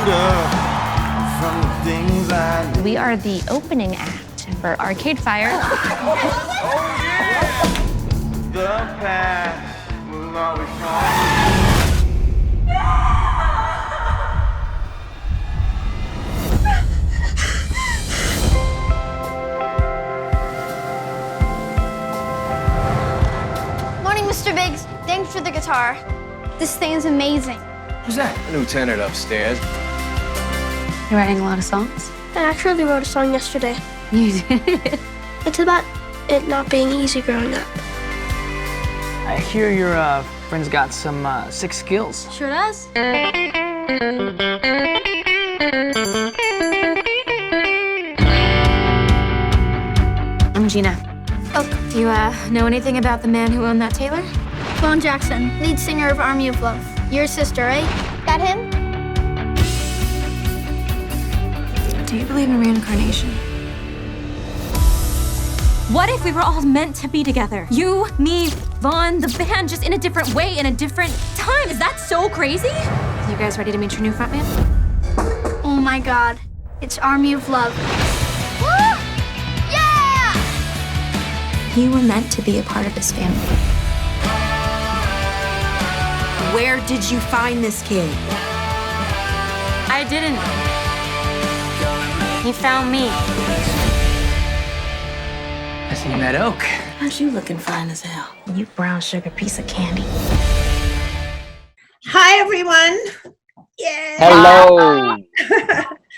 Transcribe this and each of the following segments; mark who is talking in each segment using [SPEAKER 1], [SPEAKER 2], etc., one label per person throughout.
[SPEAKER 1] from the things I do.
[SPEAKER 2] We are the opening act for Arcade Fire.
[SPEAKER 1] Oh, yeah! The past will always haunt me.
[SPEAKER 3] Morning, Mr. Biggs. Thanks for the guitar. This thing is amazing.
[SPEAKER 4] Who's that? A new tenant upstairs.
[SPEAKER 2] You're writing a lot of songs?
[SPEAKER 3] I actually wrote a song yesterday.
[SPEAKER 2] You did?
[SPEAKER 3] It's about it not being easy growing up.
[SPEAKER 5] I hear your friend's got some sick skills.
[SPEAKER 3] Sure does.
[SPEAKER 2] I'm Gina.
[SPEAKER 3] Oh,
[SPEAKER 2] You know anything about the man who owned that tailor?
[SPEAKER 3] Vaughn Jackson, lead singer of Army of Love. Your sister, right? That him?
[SPEAKER 2] Do you believe in reincarnation?
[SPEAKER 6] What if we were all meant to be together? You, me, Vaughn, the band, just in a different way, in a different time. Is that so crazy?
[SPEAKER 2] You guys ready to meet your new frontman?
[SPEAKER 3] Oh my God. It's Army of Love. Woo! Yeah!
[SPEAKER 2] You were meant to be a part of this family.
[SPEAKER 7] Where did you find this kid?
[SPEAKER 6] I didn't. He found me.
[SPEAKER 5] I seen that oak.
[SPEAKER 7] Aren't you looking fine as hell?
[SPEAKER 2] You brown sugar piece of candy.
[SPEAKER 8] Hi, everyone. Yay.
[SPEAKER 5] Hello.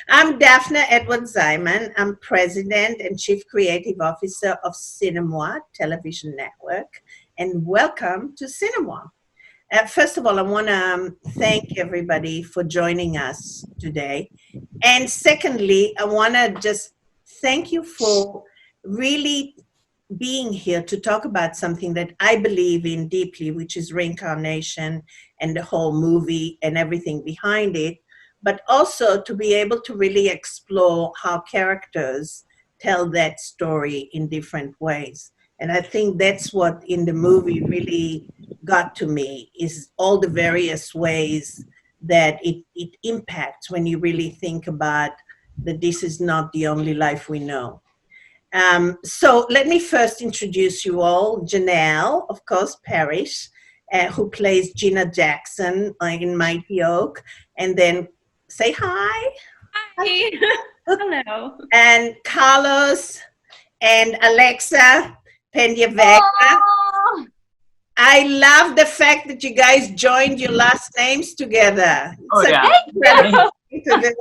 [SPEAKER 8] I'm Daphne Edwards-Zyman. I'm President and Chief Creative Officer of Cinémoi Television Network, and welcome to Cinémoi. First of all, I want to thank everybody for joining us today. And secondly, I want to just thank you for really being here to talk about something that I believe in deeply, which is reincarnation and the whole movie and everything behind it, but also to be able to really explore how characters tell that story in different ways. And I think that's what in the movie really got to me, is all the various ways that it impacts when you really think about that this is not the only life we know. So let me first introduce you all. Janel, of course, Parrish, who plays Gina Jackson in Mighty Oak. And then say hi.
[SPEAKER 6] Hi. Hello.
[SPEAKER 8] And Carlos and Alexa PenaVega.
[SPEAKER 6] Oh.
[SPEAKER 8] I love the fact that you guys joined your last names together.
[SPEAKER 5] Oh,
[SPEAKER 8] It's
[SPEAKER 5] yeah.
[SPEAKER 8] incredible thing to do.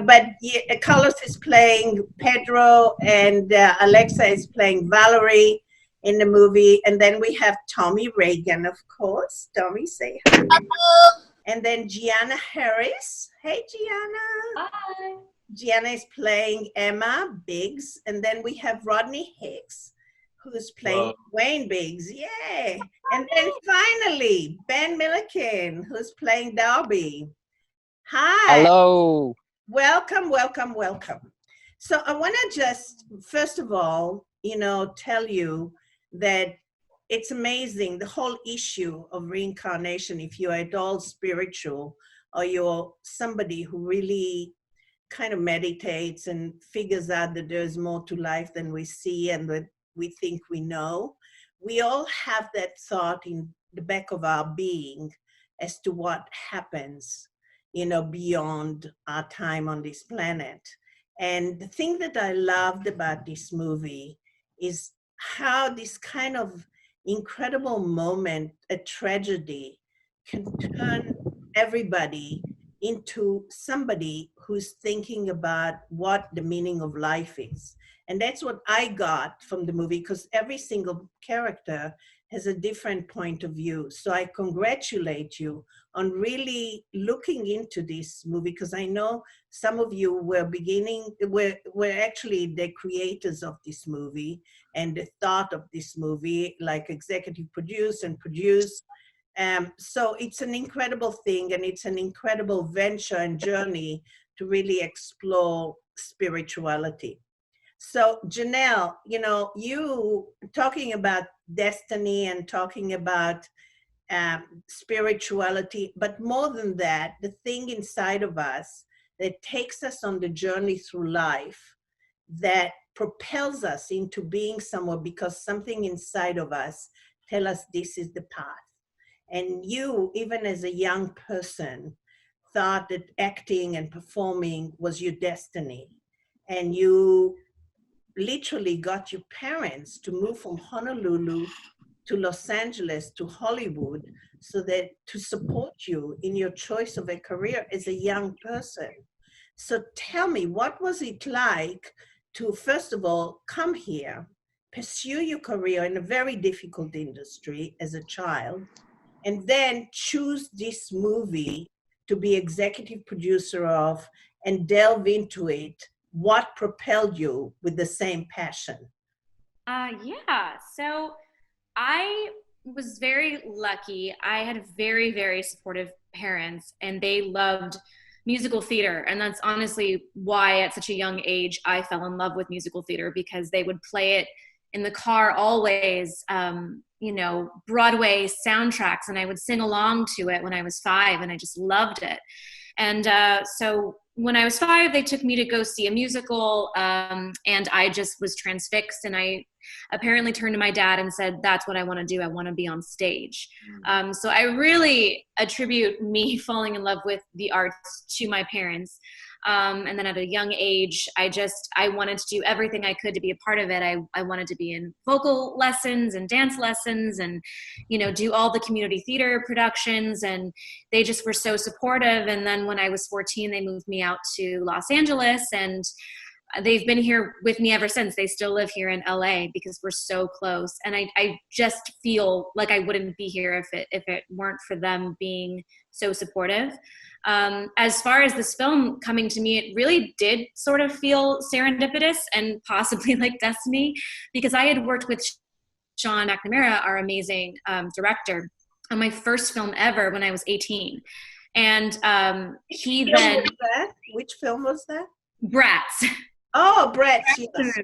[SPEAKER 8] But Carlos is playing Pedro, and Alexa is playing Valerie in the movie. And then we have Tommy Ragen, of course. Tommy, say hi.
[SPEAKER 3] Hello.
[SPEAKER 8] And then Gianna Harris. Hey, Gianna.
[SPEAKER 6] Hi.
[SPEAKER 8] Gianna is playing Emma Biggs. And then we have Rodney Hicks, who's playing Wayne Biggs. Yay! And then finally, Ben Milliken, who's playing Darby. Hi.
[SPEAKER 5] Hello.
[SPEAKER 8] Welcome, welcome, welcome. So I want to just, first of all, tell you that it's amazing, the whole issue of reincarnation, if you're at all spiritual or you're somebody who really kind of meditates and figures out that there's more to life than we see and that we think we know. We all have that thought in the back of our being as to what happens, beyond our time on this planet. And the thing that I loved about this movie is how this kind of incredible moment, a tragedy, can turn everybody into somebody who's thinking about what the meaning of life is. And that's what I got from the movie, because every single character has a different point of view. So I congratulate you on really looking into this movie, because I know some of you were actually the creators of this movie and the thought of this movie, like executive produce and produce. So it's an incredible thing, and it's an incredible venture and journey to really explore spirituality. So Janel, you talking about destiny and talking about spirituality, but more than that, the thing inside of us that takes us on the journey through life, that propels us into being somewhere because something inside of us tell us this is the path. And you, even as a young person, thought that acting and performing was your destiny. And you literally got your parents to move from Honolulu to Los Angeles to Hollywood so that to support you in your choice of a career as a young person. So tell me, what was it like to, first of all, come here, pursue your career in a very difficult industry as a child, and then choose this movie to be executive producer of and delve into it? What propelled you with the same passion?
[SPEAKER 9] Yeah, so I was very lucky. I had very, very supportive parents, and they loved musical theater. And that's honestly why at such a young age, I fell in love with musical theater, because they would play it in the car always, Broadway soundtracks, and I would sing along to it when I was 5, and I just loved it. And so when I was 5, they took me to go see a musical, and I just was transfixed, and I apparently turned to my dad and said, that's what I want to do. I want to be on stage. So I really attribute me falling in love with the arts to my parents. And then at a young age, I wanted to do everything I could to be a part of it. I wanted to be in vocal lessons and dance lessons and, do all the community theater productions. And they just were so supportive. And then when I was 14, they moved me out to Los Angeles, and they've been here with me ever since. They still live here in LA because we're so close. And I just feel like I wouldn't be here if it weren't for them being so supportive. As far as this film coming to me, it really did sort of feel serendipitous and possibly like destiny, because I had worked with Sean McNamara, our amazing director, on my first film ever when I was 18. And
[SPEAKER 8] Which film was that?
[SPEAKER 9] Bratz.
[SPEAKER 8] Oh, Brett. Yes.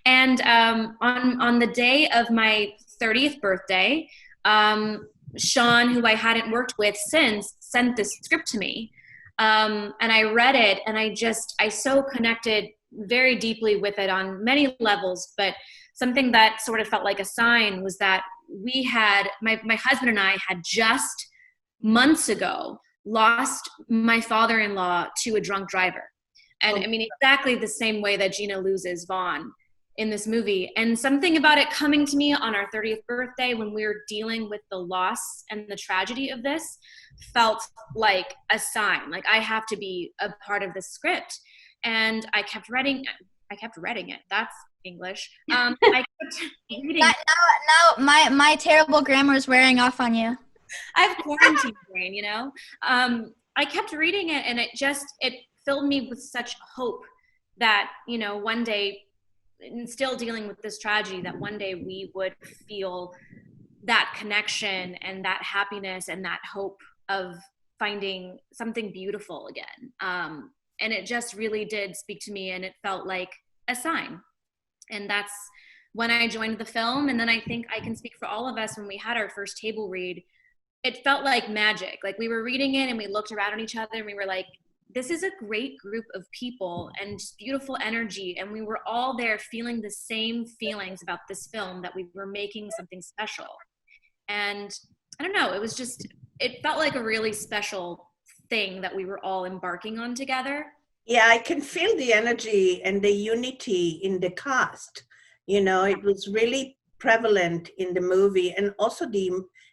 [SPEAKER 9] And on the day of my 30th birthday, Sean, who I hadn't worked with since, sent this script to me. And I read it, and I so connected very deeply with it on many levels. But something that sort of felt like a sign was that we had, my husband and I had just months ago lost my father-in-law to a drunk driver. And I mean, exactly the same way that Gina loses Vaughn in this movie. And something about it coming to me on our 30th birthday when we were dealing with the loss and the tragedy of this felt like a sign. Like, I have to be a part of this script. And I kept reading it. That's English. I kept reading.
[SPEAKER 3] Now my terrible grammar is wearing off on you.
[SPEAKER 9] I have quarantine brain, I kept reading it, and it filled me with such hope that, one day, and still dealing with this tragedy, that one day we would feel that connection and that happiness and that hope of finding something beautiful again. And it just really did speak to me, and it felt like a sign. And that's when I joined the film. And then I think I can speak for all of us when we had our first table read. It felt like magic. Like, we were reading it and we looked around at each other and we were like, this is a great group of people and just beautiful energy. And we were all there feeling the same feelings about this film, that we were making something special. And I don't know, it felt like a really special thing that we were all embarking on together.
[SPEAKER 8] Yeah, I can feel the energy and the unity in the cast. It was really prevalent in the movie, and also the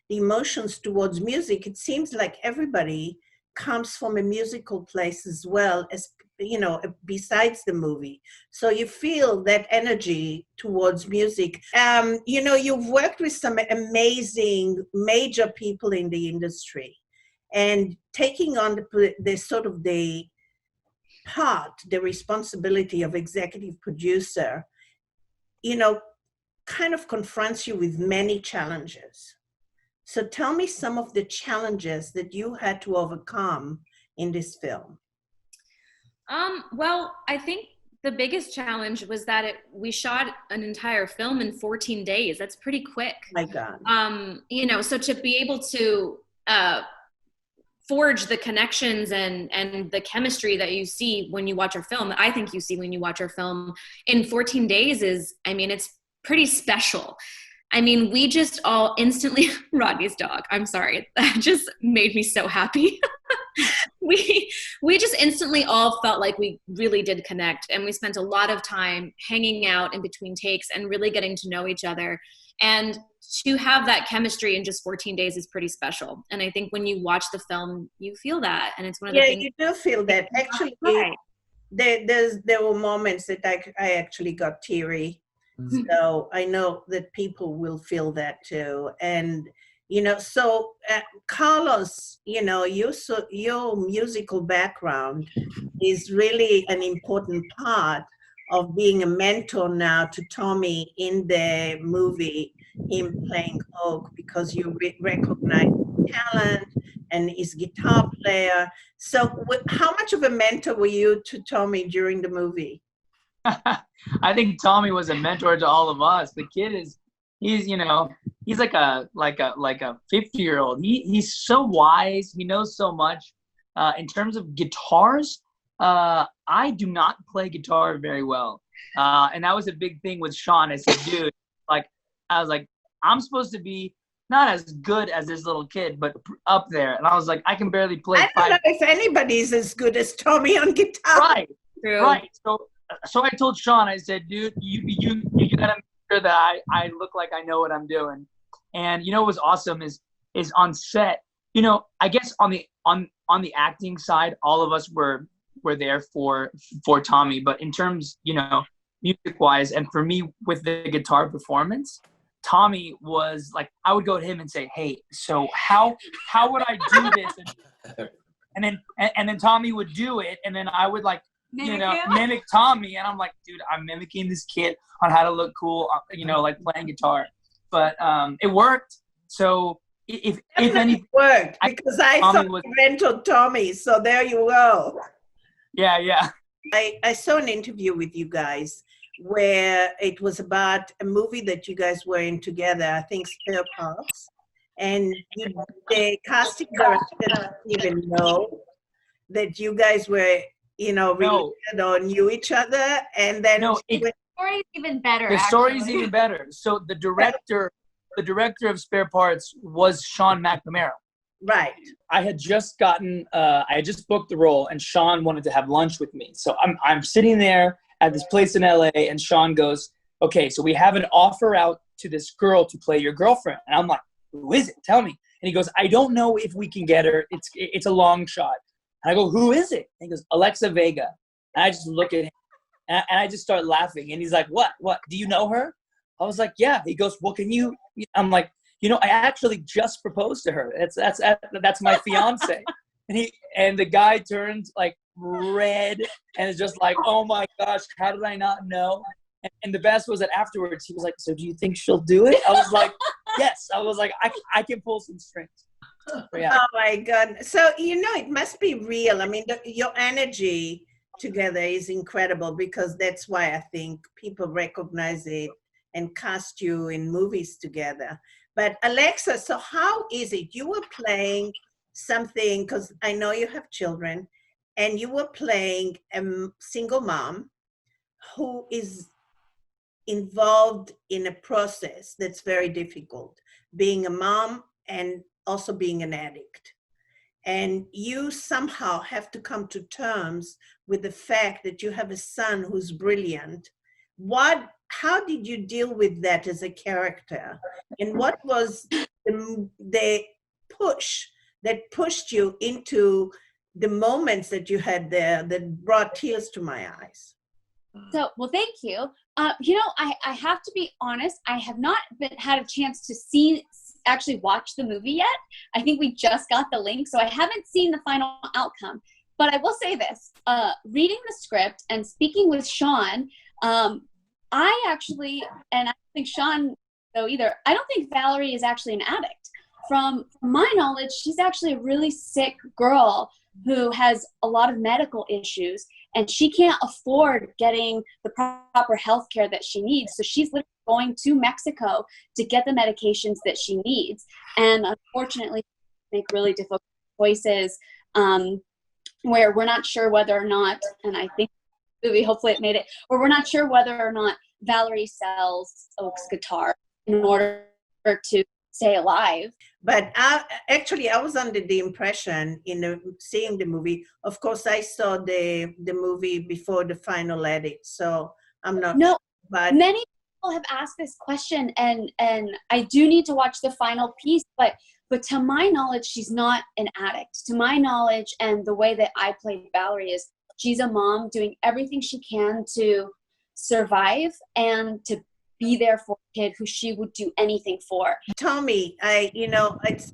[SPEAKER 8] emotions towards music. It seems like everybody comes from a musical place as well, as besides the movie. So you feel that energy towards music. You've worked with some amazing major people in the industry, and taking on the responsibility of executive producer, kind of confronts you with many challenges. So tell me some of the challenges that you had to overcome in this film.
[SPEAKER 9] Well, I think the biggest challenge was that we shot an entire film in 14 days. That's pretty quick.
[SPEAKER 8] My God.
[SPEAKER 9] You know, so to be able to forge the connections and the chemistry that you see when you watch our film, I think you see when you watch our film in 14 days is, I mean, it's pretty special. I mean, we just all instantly, Rodney's dog, I'm sorry, that just made me so happy. We just instantly all felt like we really did connect, and we spent a lot of time hanging out in between takes and really getting to know each other. And to have that chemistry in just 14 days is pretty special. And I think when you watch the film, you feel that. And it's one of the things.
[SPEAKER 8] Yeah, you do feel that. Actually,
[SPEAKER 9] right.
[SPEAKER 8] there were moments that I actually got teary. Mm-hmm. So I know that people will feel that too. And, you know, so Carlos, you know, your musical background is really an important part of being a mentor now to Tommy in the movie, him playing Oak, because you recognize talent and his guitar player. So how much of a mentor were you to Tommy during the movie?
[SPEAKER 5] I think Tommy was a mentor to all of us. The kid he's like a 50-year-old. He's so wise. He knows so much. In terms of guitars, I do not play guitar very well. And that was a big thing with Sean. I said, dude, I was like, I'm supposed to be not as good as this little kid, but up there. And I was like, I can barely play.
[SPEAKER 8] I don't know if anybody's as good as Tommy on guitar.
[SPEAKER 5] Right. True. Right. So I told Sean, I said, dude, you gotta make sure that I look like I know what I'm doing. And you know what was awesome is on set, you know, I guess on the acting side, all of us were there for Tommy. But in terms, you know, music wise, and for me with the guitar performance, Tommy was like, I would go to him and say, hey, so how would I do this? And then Tommy would do it, and then I would mimic Tommy, and I'm like, dude, I'm mimicking this kid on how to look cool, you know, like playing guitar. But it worked. So if anything,
[SPEAKER 8] worked because I saw mental Tommy. So there you go.
[SPEAKER 5] Yeah.
[SPEAKER 8] I saw an interview with you guys where it was about a movie that you guys were in together. I think Spare Parts, and the casting director didn't even know that you guys were, you know, related or knew each other. And then
[SPEAKER 6] the story's even better.
[SPEAKER 5] The story's even better. So the director of Spare Parts was Sean McNamara.
[SPEAKER 8] Right.
[SPEAKER 5] I had just booked the role, and Sean wanted to have lunch with me. So I'm sitting there at this place in LA, and Sean goes, okay, so we have an offer out to this girl to play your girlfriend. And I'm like, who is it? Tell me. And he goes, I don't know if we can get her. It's a long shot. And I go, who is it? And he goes, Alexa Vega. And I just look at him, and I just start laughing. And he's like, what? Do you know her? I was like, yeah. He goes, well, can you? I'm like, you know, I actually just proposed to her. That's my fiance. And the guy turns like red and is just like, oh my gosh, how did I not know? And the best was that afterwards he was like, so do you think she'll do it? I was like, yes. I was like, I can pull some strings. Yeah.
[SPEAKER 8] Oh my God. So, you know, it must be real. I mean, your energy together is incredible, because that's why I think people recognize it and cast you in movies together. But Alexa, so how is it? You were playing something, because I know you have children, and you were playing a single mom who is involved in a process that's very difficult, being a mom and also being an addict. And you somehow have to come to terms with the fact that you have a son who's brilliant. How did you deal with that as a character? And what was the push that pushed you into the moments that you had there that brought tears to my eyes?
[SPEAKER 10] So, well, thank you. You know, I have to be honest, I have not had a chance to actually watch the movie yet. I think we just got the link, so I haven't seen the final outcome. But I will say this, reading the script and speaking with Sean, I actually, and I don't think Sean though either, I don't think Valerie is actually an addict. From my knowledge, she's actually a really sick girl who has a lot of medical issues, and she can't afford getting the proper health care that she needs. So she's literally going to Mexico to get the medications that she needs. And unfortunately, make really difficult choices where we're not sure whether or not, and I think movie, hopefully it made it, where we're not sure whether or not Valerie sells Oak's guitar in order to stay alive.
[SPEAKER 8] But I was under the impression seeing the movie. Of course, I saw the movie before the final edit, so I'm not.
[SPEAKER 10] No,
[SPEAKER 8] but
[SPEAKER 10] many people have asked this question, and I do need to watch the final piece. But to my knowledge, she's not an addict. To my knowledge, and the way that I played Valerie is she's a mom doing everything she can to survive and to be there for a kid who she would do anything for.
[SPEAKER 8] Tommy, it's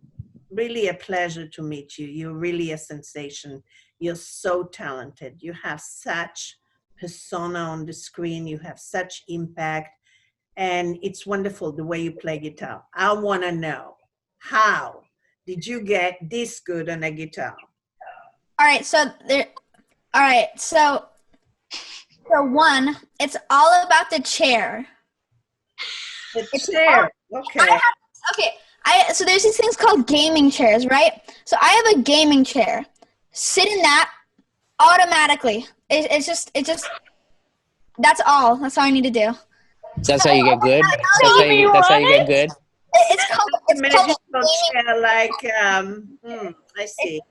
[SPEAKER 8] really a pleasure to meet you. You're really a sensation. You're so talented. You have such persona on the screen. You have such impact. And it's wonderful the way you play guitar. I want to know, how did you get this good on a guitar?
[SPEAKER 3] All right, so one, it's all about the chair.
[SPEAKER 8] The chair. Okay.
[SPEAKER 3] So there's these things called gaming chairs, right? So I have a gaming chair. Sit in that automatically. It's just that's all I need to do.
[SPEAKER 11] That's how you get good? That's how you get good?
[SPEAKER 3] It's called a
[SPEAKER 8] magical
[SPEAKER 3] gaming
[SPEAKER 8] chair, like I see.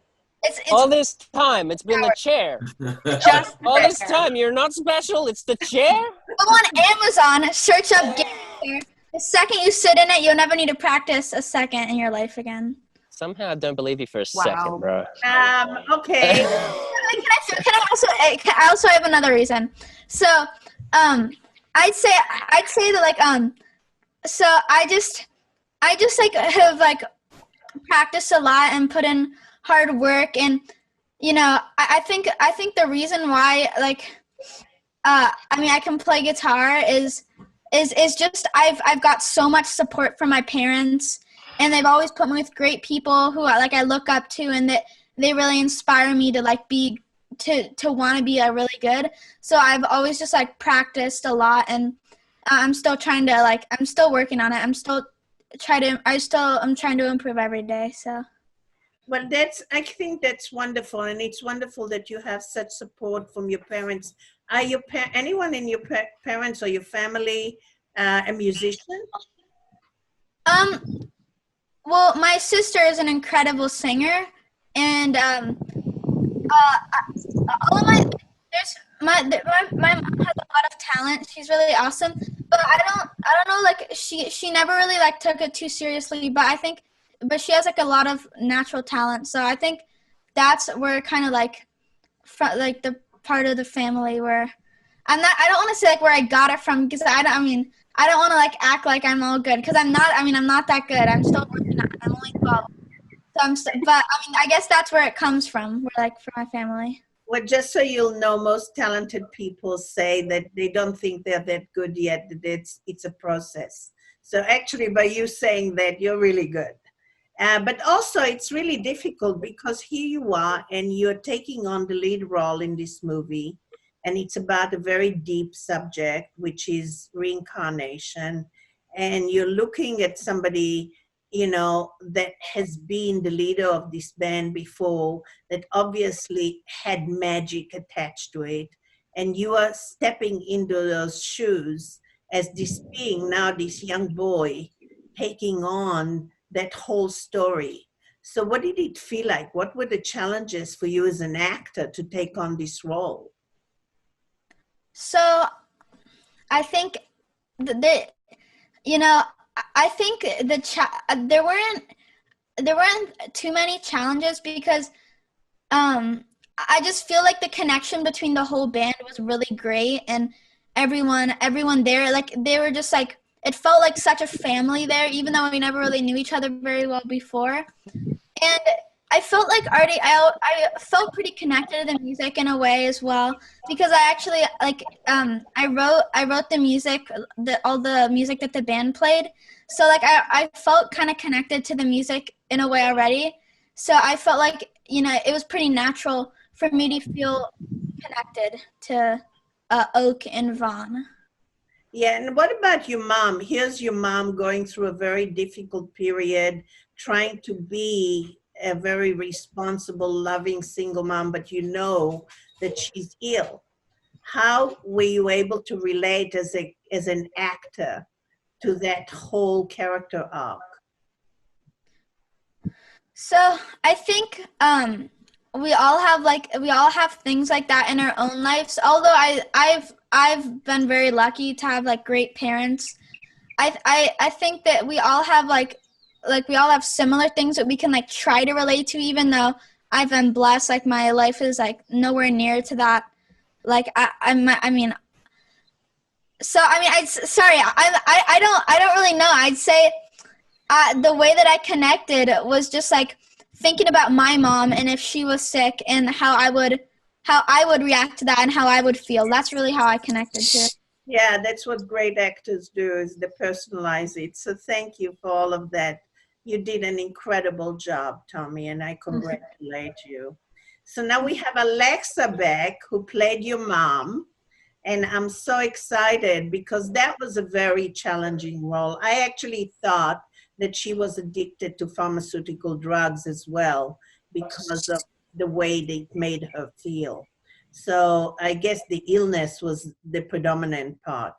[SPEAKER 3] It's
[SPEAKER 11] all this time, it's been the chair.
[SPEAKER 3] just
[SPEAKER 11] all this time, you're not special, it's the chair?
[SPEAKER 3] Go on Amazon, search up gaming chair. The second you sit in it, you'll never need to practice a second in your life again.
[SPEAKER 11] Somehow I don't believe you for a second, bro.
[SPEAKER 8] Okay.
[SPEAKER 3] I also have another reason. So, I'd say that so I just have practiced a lot and put in hard work, and I think the reason why I can play guitar is just I've got so much support from my parents, and they've always put me with great people who I look up to, and that they really inspire me to want to be really good. So I've always just practiced a lot, and I'm still trying to I'm still working on it. I'm trying to improve every day. So.
[SPEAKER 8] Well, I think that's wonderful, and it's wonderful that you have such support from your parents. Are anyone in your parents or your family a musician?
[SPEAKER 3] Well, my sister is an incredible singer, and my mom has a lot of talent. She's really awesome, but I don't know. She never really took it too seriously, but she has a lot of natural talent. So I think that's where kind of the part of the family where I don't want to say like where I got it from, because I don't want to like act like I'm all good, because I'm not. I'm not that good. I'm still working on it. I'm only 12. But I guess that's where it comes from. From my family.
[SPEAKER 8] Well, just so you'll know, most talented people say that they don't think they're that good yet. That it's a process. So actually, by you saying that, you're really good. But also, it's really difficult because here you are, and you're taking on the lead role in this movie, and it's about a very deep subject, which is reincarnation, and you're looking at somebody, that has been the leader of this band before, that obviously had magic attached to it, and you are stepping into those shoes as this being now this young boy taking on that whole story. So what did it feel like? What were the challenges for you as an actor to take on this role?
[SPEAKER 3] So I think I think there weren't too many challenges, because I just feel like the connection between the whole band was really great, and everyone there, they were just it felt like such a family there, even though we never really knew each other very well before. And I felt I felt pretty connected to the music in a way as well, because I actually I wrote the music, all the music that the band played. So I felt kind of connected to the music in a way already. So I felt like it was pretty natural for me to feel connected to Oak and Vaughn.
[SPEAKER 8] Yeah, and what about your mom? Here's your mom going through a very difficult period, trying to be a very responsible, loving single mom, but you know that she's ill. How were you able to relate as an actor to that whole character arc?
[SPEAKER 3] So I think we all have things like that in our own lives. Although I've been very lucky to have like great parents. I think that we all have like we all have similar things that we can like try to relate to, even though I've been blessed. Like my life is like nowhere near to that. Like I don't really know. I'd say the way that I connected was just like thinking about my mom and if she was sick and how I would react to that and how I would feel. That's really how I connected to it.
[SPEAKER 8] Yeah, that's what great actors do, is they personalize it. So thank you for all of that. You did an incredible job, Tommy, and I congratulate you. So now we have Alexa back, who played your mom. And I'm so excited because that was a very challenging role. I actually thought that she was addicted to pharmaceutical drugs as well because of the way they made her feel. So I guess the illness was the predominant part.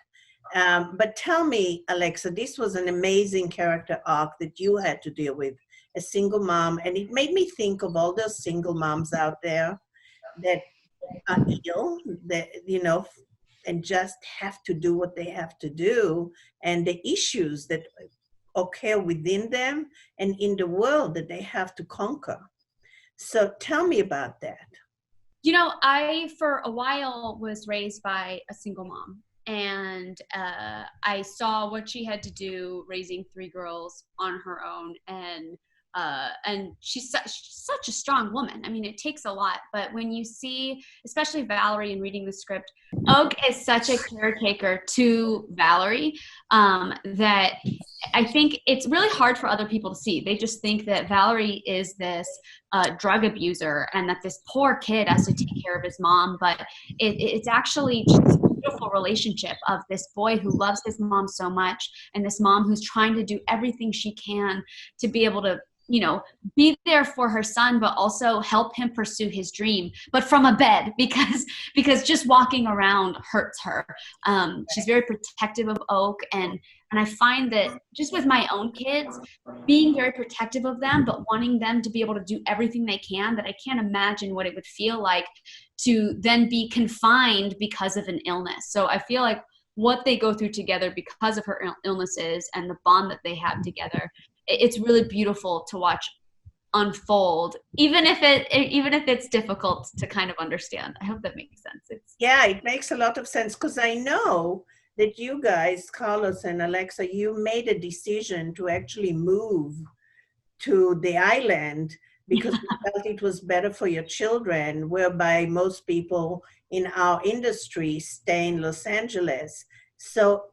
[SPEAKER 8] But tell me, Alexa, this was an amazing character arc that you had to deal with, a single mom. And it made me think of all those single moms out there that are ill, that, and just have to do what they have to do, and the issues that occur within them and in the world that they have to conquer. So tell me about that.
[SPEAKER 10] I, for a while, was raised by a single mom, and I saw what she had to do raising 3 girls on her own, and she's such a strong woman. I mean, it takes a lot, but when you see, especially Valerie, in reading the script, Oak is such a caretaker to Valerie that I think it's really hard for other people to see. They just think that Valerie is this drug abuser and that this poor kid has to take care of his mom, but it's actually just a beautiful relationship of this boy who loves his mom so much and this mom who's trying to do everything she can to be able to be there for her son, but also help him pursue his dream, but from a bed, because just walking around hurts her. She's very protective of Oak, and I find that just with my own kids, being very protective of them, but wanting them to be able to do everything they can, that I can't imagine what it would feel like to then be confined because of an illness. So I feel like what they go through together because of her illnesses and the bond that they have together, it's really beautiful to watch unfold, even if it's difficult to kind of understand. I hope that makes sense.
[SPEAKER 8] Yeah, it makes a lot of sense, because I know that you guys, Carlos and Alexa, you made a decision to actually move to the island because you felt it was better for your children, whereby most people in our industry stay in Los Angeles. So,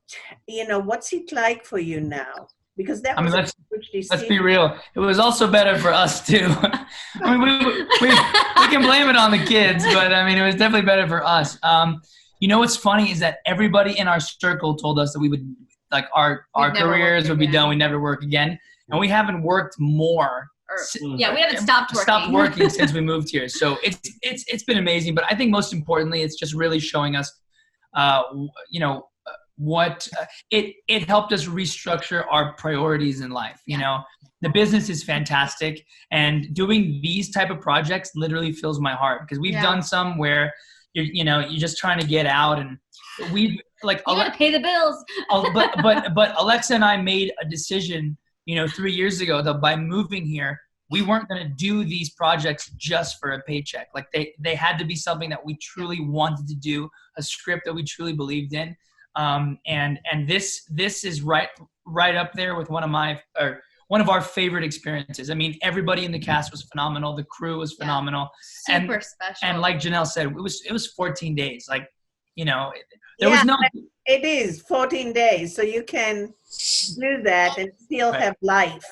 [SPEAKER 8] what's it like for you now? Because that was
[SPEAKER 5] let's be real. It was also better for us too. I mean, we can blame it on the kids, but I mean, it was definitely better for us. What's funny is that everybody in our circle told us that we would, like, our careers would be done. We never work again, and we haven't worked more.
[SPEAKER 10] We haven't stopped
[SPEAKER 5] working since we moved here. So it's been amazing. But I think most importantly, it's just really showing us, what it helped us restructure our priorities in life. The business is fantastic, and doing these type of projects literally fills my heart, because we've done some where you're just trying to get out, and we like
[SPEAKER 10] you gotta pay the bills.
[SPEAKER 5] but Alexa and I made a decision 3 years ago that by moving here, we weren't going to do these projects just for a paycheck. Like they had to be something that we truly wanted to do, a script that we truly believed in. And this is right up there with one of our favorite experiences. I mean, everybody in the cast was phenomenal. The crew was phenomenal.
[SPEAKER 10] Super special.
[SPEAKER 5] And like Janelle said, it was 14 days. Like, there was no.
[SPEAKER 8] It is 14 days, so you can do that and still have life.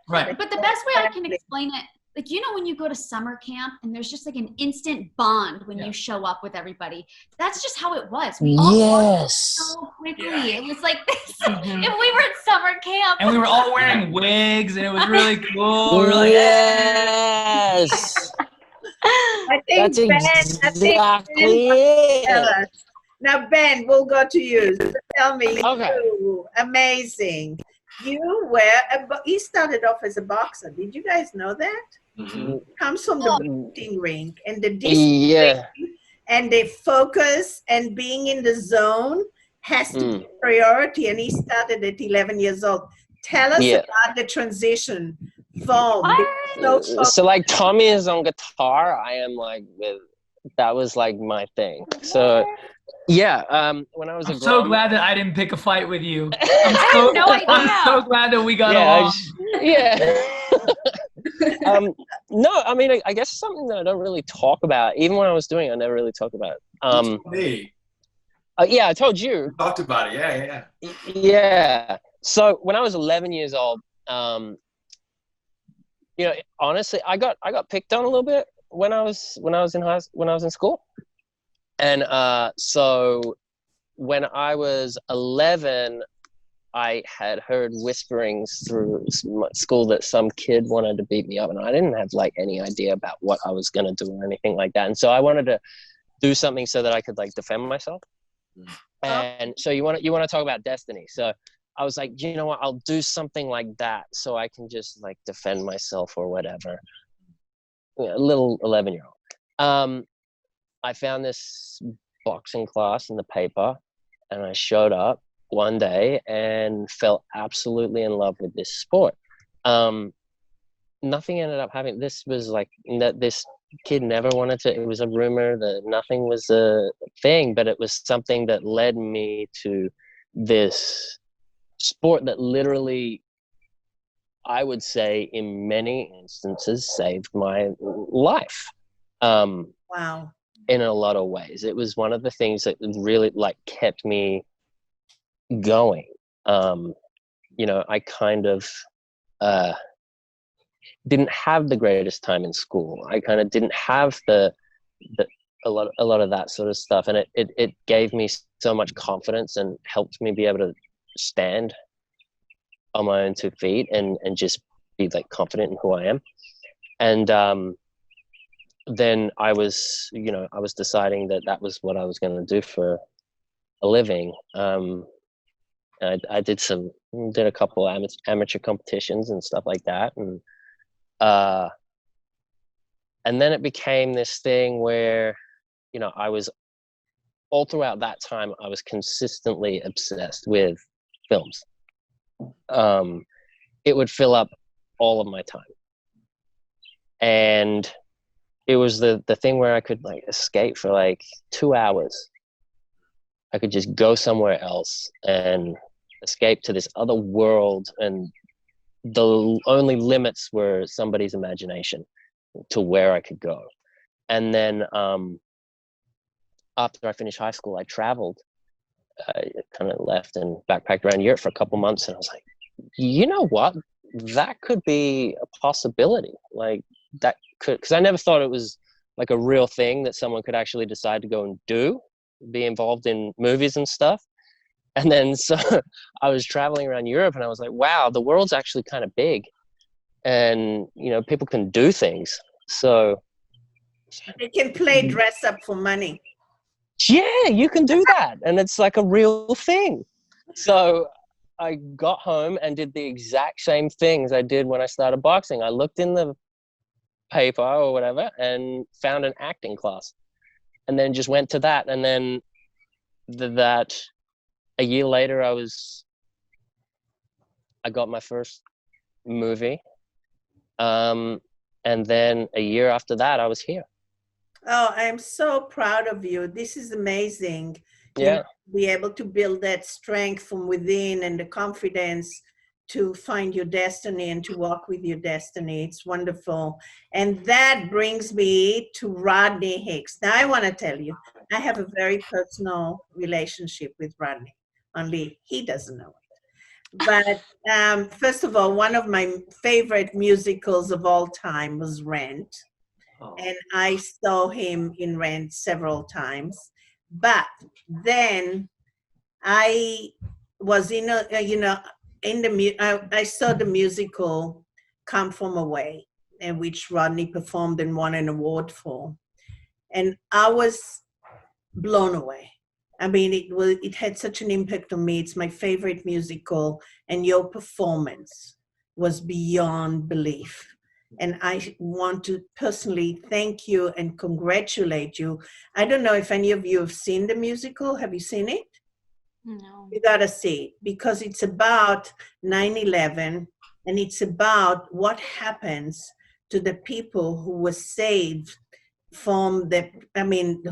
[SPEAKER 5] Right.
[SPEAKER 10] But the best way I can explain it like, you know, when you go to summer camp and there's just like an instant bond when you show up with everybody. That's just how it was. We all bonded so quickly. It was like this. If we were at summer camp.
[SPEAKER 5] And we were all wearing wigs, and it was really cool. We were like,
[SPEAKER 11] yes.
[SPEAKER 8] I think
[SPEAKER 11] That's
[SPEAKER 8] Ben,
[SPEAKER 11] exactly it.
[SPEAKER 8] Now, Ben, we'll go to you. So tell me,
[SPEAKER 11] Okay.
[SPEAKER 8] you, amazing. You he started off as a boxer. Did you guys know that? Comes from the boxing rink and the discipline and the focus and being in the zone has to be a priority. And he started at 11 years old. Tell us about the transition from.
[SPEAKER 11] So like Tommy is on guitar. I am like that was like my thing. So when I was
[SPEAKER 5] I'm so glad that I didn't pick a fight with you. I'm so glad that we got along.
[SPEAKER 11] No, I mean, I guess something that I don't really talk about. Even when I was doing it, I never really talked about it.
[SPEAKER 12] Me.
[SPEAKER 11] Yeah, I told you.
[SPEAKER 12] We talked about it.
[SPEAKER 11] Yeah. So when I was 11 years old, you know, honestly, I got picked on a little bit when I was in school. And so when I was 11, I had heard whisperings through school that some kid wanted to beat me up, and I didn't have like any idea about what I was going to do or anything like that. And so I wanted to do something so that I could like defend myself. And so you want to talk about destiny. So I was like, you know what, I'll do something like that so I can just like defend myself or whatever. A little 11-year-old. I found this boxing class in the paper, and I showed up one day and fell absolutely in love with this sport. Nothing ended up happening. This was like that. This kid never wanted to. It was a rumor that nothing was a thing, but it was something that led me to this sport that literally, I would say, in many instances, saved my life.
[SPEAKER 8] Wow.
[SPEAKER 11] In a lot of ways. It was one of the things that really like kept me going. You know, I kind of didn't have the greatest time in school. I kind of didn't have a lot of that sort of stuff, and it gave me so much confidence and helped me be able to stand on my own 2 feet and just be like confident in who I am. And then I was deciding that was what I was going to do for a living. I did a couple amateur competitions and stuff like that, and then it became this thing where, you know, I was all throughout that time I was consistently obsessed with films. It would fill up all of my time, and it was the thing where I could like escape for like 2 hours. I could just go somewhere else and escape to this other world, and the only limits were somebody's imagination to where I could go. And then after I finished high school, I traveled. I kind of left and backpacked around Europe for a couple months, and I was like, you know what? That could be a possibility. Like that could, because I never thought it was like a real thing that someone could actually decide to go and be involved in movies and stuff. And then so I was traveling around Europe, and I was like, wow, the world's actually kind of big, and you know, people can do things. So
[SPEAKER 8] they can play dress up for money.
[SPEAKER 11] Yeah, you can do that, and it's like a real thing. So I got home and did the exact same things I did when I started boxing. I looked in the paper or whatever and found an acting class, and then just went to that. And then that a year later, I got my first movie, and then a year after that, I was here.
[SPEAKER 8] Oh, I am so proud of you. This is amazing.
[SPEAKER 11] Yeah.
[SPEAKER 8] You know, be able to build that strength from within and the confidence to find your destiny and to walk with your destiny. It's wonderful. And that brings me to Rodney Hicks. Now, I want to tell you, I have a very personal relationship with Rodney, only he doesn't know it. But first of all, one of my favorite musicals of all time was Rent.
[SPEAKER 4] Oh.
[SPEAKER 8] And I saw him in Rent several times. But then I was in I saw the musical Come From Away, and which Rodney performed and won an award for. And I was blown away. I mean, it had such an impact on me. It's my favorite musical, and your performance was beyond belief. And I want to personally thank you and congratulate you. I don't know if any of you have seen the musical. Have you seen it?
[SPEAKER 6] No.
[SPEAKER 8] You gotta see it, because it's about 9/11, and it's about what happens to the people who were saved from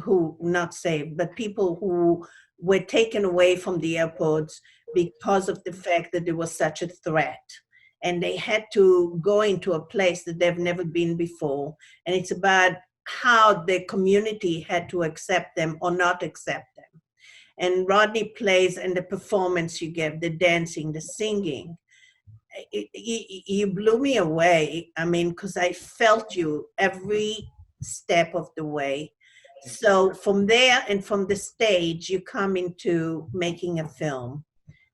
[SPEAKER 8] who not saved, but people who were taken away from the airports because of the fact that there was such a threat. And they had to go into a place that they've never been before. And it's about how the community had to accept them or not accept them. And Rodney plays, and the performance you gave, the dancing, the singing, you blew me away. I mean, because I felt you every step of the way. So from there and from the stage, you come into making a film.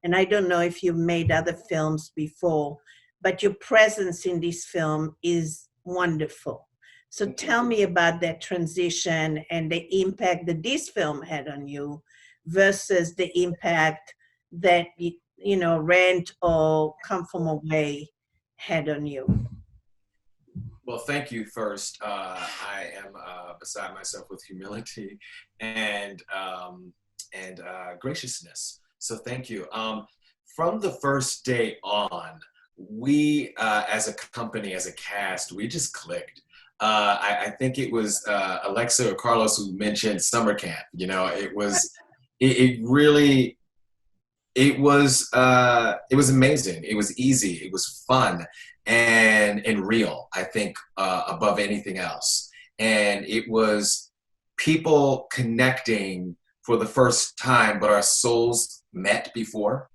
[SPEAKER 8] And I don't know if you've made other films before, but your presence in this film is wonderful. So tell me about that transition and the impact that this film had on you versus the impact that, Rent or Come From Away had on you.
[SPEAKER 4] Well, thank you first. I am beside myself with humility and graciousness. So thank you. From the first day on, we, as a company, as a cast, we just clicked. I think it was Alexa or Carlos who mentioned summer camp. It was, it was amazing. It was easy. It was fun and real, I think, above anything else. And it was people connecting for the first time, but our souls met before,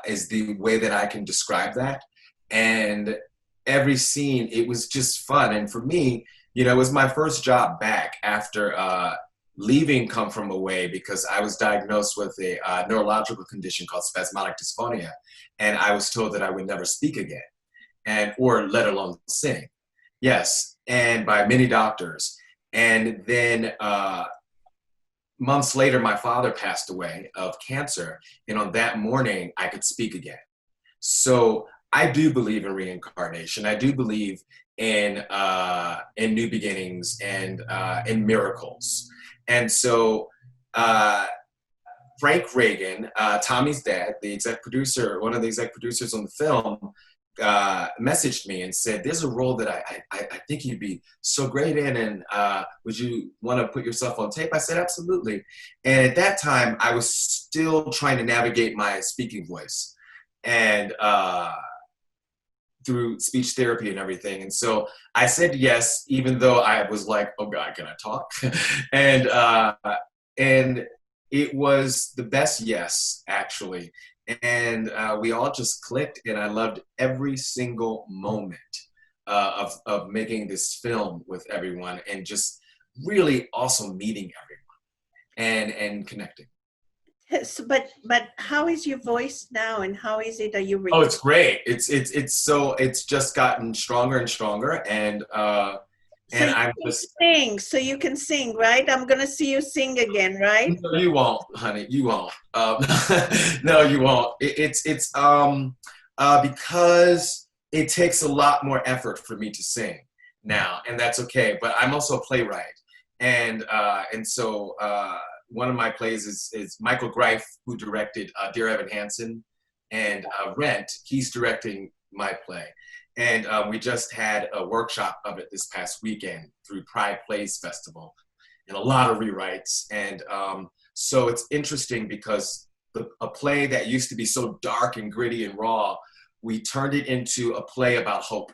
[SPEAKER 4] is the way that I can describe that. And every scene, it was just fun. And for me, it was my first job back after leaving Come From Away, because I was diagnosed with a neurological condition called spasmodic dysphonia. And I was told that I would never speak again, or let alone sing. Yes, and by many doctors. And then months later, my father passed away of cancer. And on that morning, I could speak again. So I do believe in reincarnation. I do believe in new beginnings and in miracles. And so Frank Ragen, Tommy's dad, the exec producer, one of the exec producers on the film, messaged me and said, there's a role that I think you'd be so great in, and would you want to put yourself on tape? I said, absolutely. And at that time, I was still trying to navigate my speaking voice and through speech therapy and everything. And so I said yes, even though I was like, oh God, can I talk? And it was the best yes, actually. And we all just clicked, and I loved every single moment of making this film with everyone, and just really also meeting everyone and connecting.
[SPEAKER 8] So, but how is your voice now, and how is it? Are you?
[SPEAKER 4] Oh, it's great. It's just gotten stronger and stronger, and I'm just
[SPEAKER 8] sing. So you can sing, right? I'm gonna see you sing again, right?
[SPEAKER 4] No, you won't, honey. You won't. No, you won't. It's because it takes a lot more effort for me to sing now, and that's okay. But I'm also a playwright, and so one of my plays is Michael Greif, who directed Dear Evan Hansen and Rent. He's directing my play. And we just had a workshop of it this past weekend through Pride Plays Festival, and a lot of rewrites. And so it's interesting because a play that used to be so dark and gritty and raw, we turned it into a play about hope.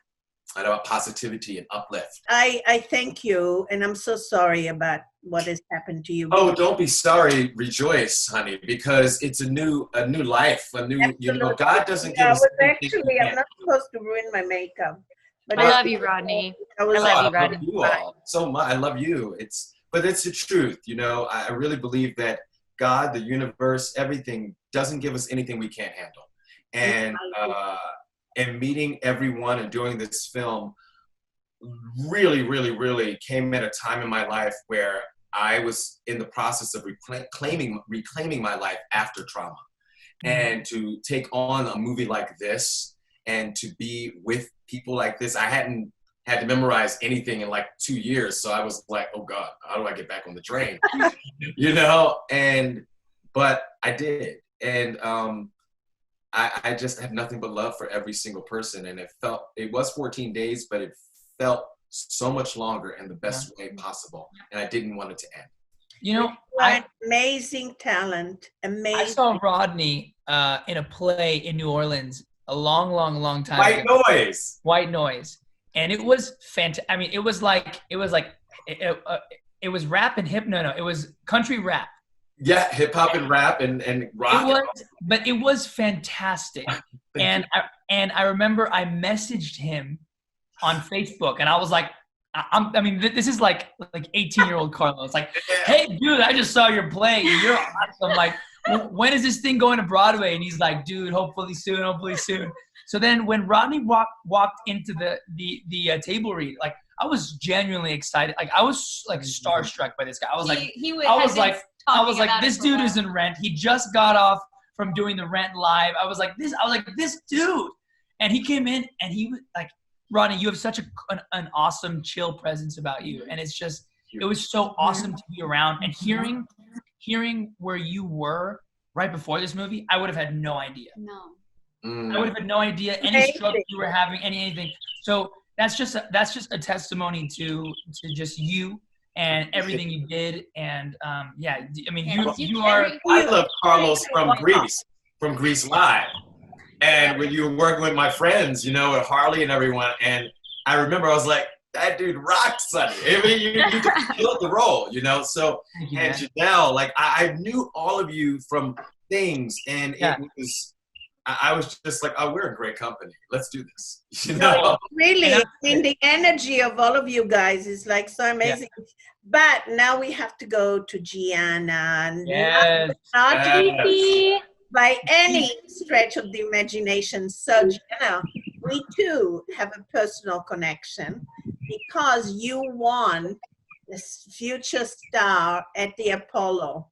[SPEAKER 4] about positivity and uplift.
[SPEAKER 8] I thank you, and I'm so sorry about what has happened to you.
[SPEAKER 4] Oh, don't be sorry. Rejoice, honey, because it's a new life,
[SPEAKER 8] Absolutely.
[SPEAKER 4] God doesn't give
[SPEAKER 8] I
[SPEAKER 4] us
[SPEAKER 8] was
[SPEAKER 4] anything we
[SPEAKER 8] I'm
[SPEAKER 4] can't.
[SPEAKER 8] not supposed to ruin my makeup. But
[SPEAKER 9] I love you, Rodney.
[SPEAKER 8] I was
[SPEAKER 9] I love you,
[SPEAKER 4] I love
[SPEAKER 9] Rodney.
[SPEAKER 4] you all so much. I love you. But it's the truth, I really believe that God, the universe, everything doesn't give us anything we can't handle. And meeting everyone and doing this film really, really, really came at a time in my life where I was in the process of reclaiming my life after trauma. And to take on a movie like this and to be with people like this, I hadn't had to memorize anything in like 2 years. So I was like, oh God, how do I get back on the train? But I did. And I just have nothing but love for every single person. And it was 14 days, but it felt so much longer in the best way possible. And I didn't want it to end.
[SPEAKER 8] Amazing talent. Amazing.
[SPEAKER 5] I saw Rodney in a play in New Orleans a long time ago. White Noise. And it was fantastic. I mean, it was rap and hip. No, it was country rap.
[SPEAKER 4] Yeah, hip hop and rap and rock.
[SPEAKER 5] It was fantastic. And I remember I messaged him on Facebook, and I was like, this is like 18-year-old Carlos. Like, hey, dude, I just saw your play. You're awesome. Like, when is this thing going to Broadway? And he's like, dude, hopefully soon. So then when Rodney walked into the table read, like, I was genuinely excited. Like, I was like starstruck by this guy. I was like, this dude is in Rent. He just got off from doing the Rent live. I was like, this dude. And he came in and he was like, Rodney, you have such an awesome, chill presence about you. And it was so awesome to be around. And hearing where you were right before this movie, I would have had no idea.
[SPEAKER 10] No.
[SPEAKER 5] I would have had no idea any struggle you were having, anything. So that's just a testimony to just you and everything you did. And you are.
[SPEAKER 4] I love Carlos from Grease Live. And when you were working with my friends, with Harley and everyone, and I remember I was like, that dude rocks, Sonny. I mean, you killed the role, So, and Janel, like, I knew all of you from things, and it was, I was just like, oh, we're in great company. Let's do this,
[SPEAKER 8] Really, the energy of all of you guys is like so amazing. Yeah. But now we have to go to Gianna.
[SPEAKER 5] Yes.
[SPEAKER 8] Not by any stretch of the imagination. So, Gianna, we too have a personal connection because you won this future star at the Apollo.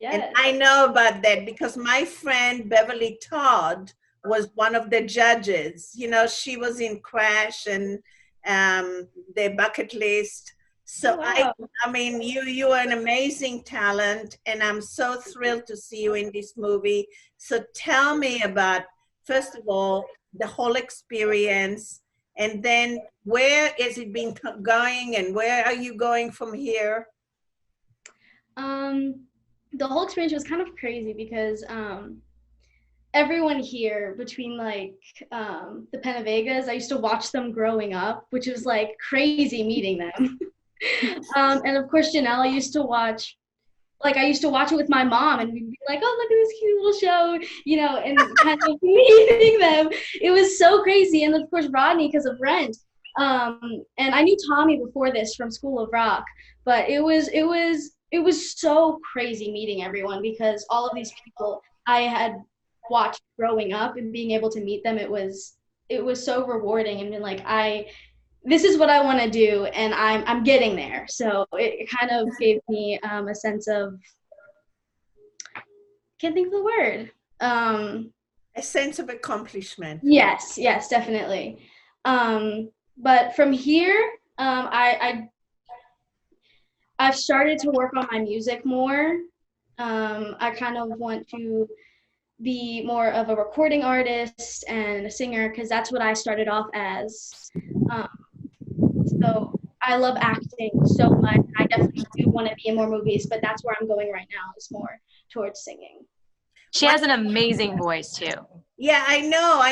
[SPEAKER 8] Yes. And I know about that because my friend Beverly Todd was one of the judges. She was in Crash and the Bucket List. So wow. I mean, you are an amazing talent, and I'm so thrilled to see you in this movie. So tell me about, first of all, the whole experience, and then where has it been going, and where are you going from here?
[SPEAKER 12] The whole experience was kind of crazy because everyone here, between like the PenaVegas, I used to watch them growing up, which was like crazy meeting them. And of course, Janelle, I used to watch it with my mom, and we'd be like, oh, look at this cute little show, and kind of meeting them. It was so crazy. And of course, Rodney, because of Rent. And I knew Tommy before this from School of Rock, but it was so crazy meeting everyone because all of these people I had watched growing up, and being able to meet them, it was so rewarding, and been like, this is what I want to do, and I'm getting there. So it kind of gave me a sense of, can't think of the word.
[SPEAKER 8] A sense of accomplishment.
[SPEAKER 12] Yes, definitely. But from here, I've started to work on my music more. I kind of want to be more of a recording artist and a singer because that's what I started off as. So I love acting so much. I definitely do want to be in more movies, but that's where I'm going right now, is more towards singing.
[SPEAKER 9] She has an amazing voice too.
[SPEAKER 8] Yeah, I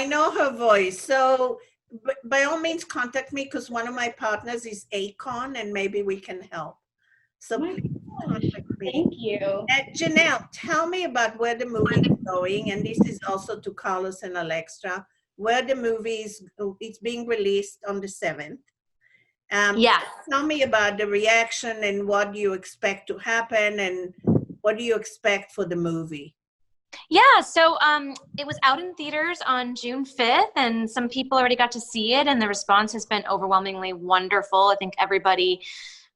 [SPEAKER 8] know her voice. So by all means, contact me because one of my partners is Acon and maybe we can help. So please contact me.
[SPEAKER 12] Thank you.
[SPEAKER 8] Janelle, tell me about where the movie is going, and this is also to Carlos and Alexa, where the movie is, it's being released on the 7th.
[SPEAKER 6] Yeah.
[SPEAKER 8] Tell me about the reaction and what do you expect to happen and what do you expect for the movie?
[SPEAKER 6] Yeah, so it was out in theaters on June 5th, and some people already got to see it, and the response has been overwhelmingly wonderful. I think everybody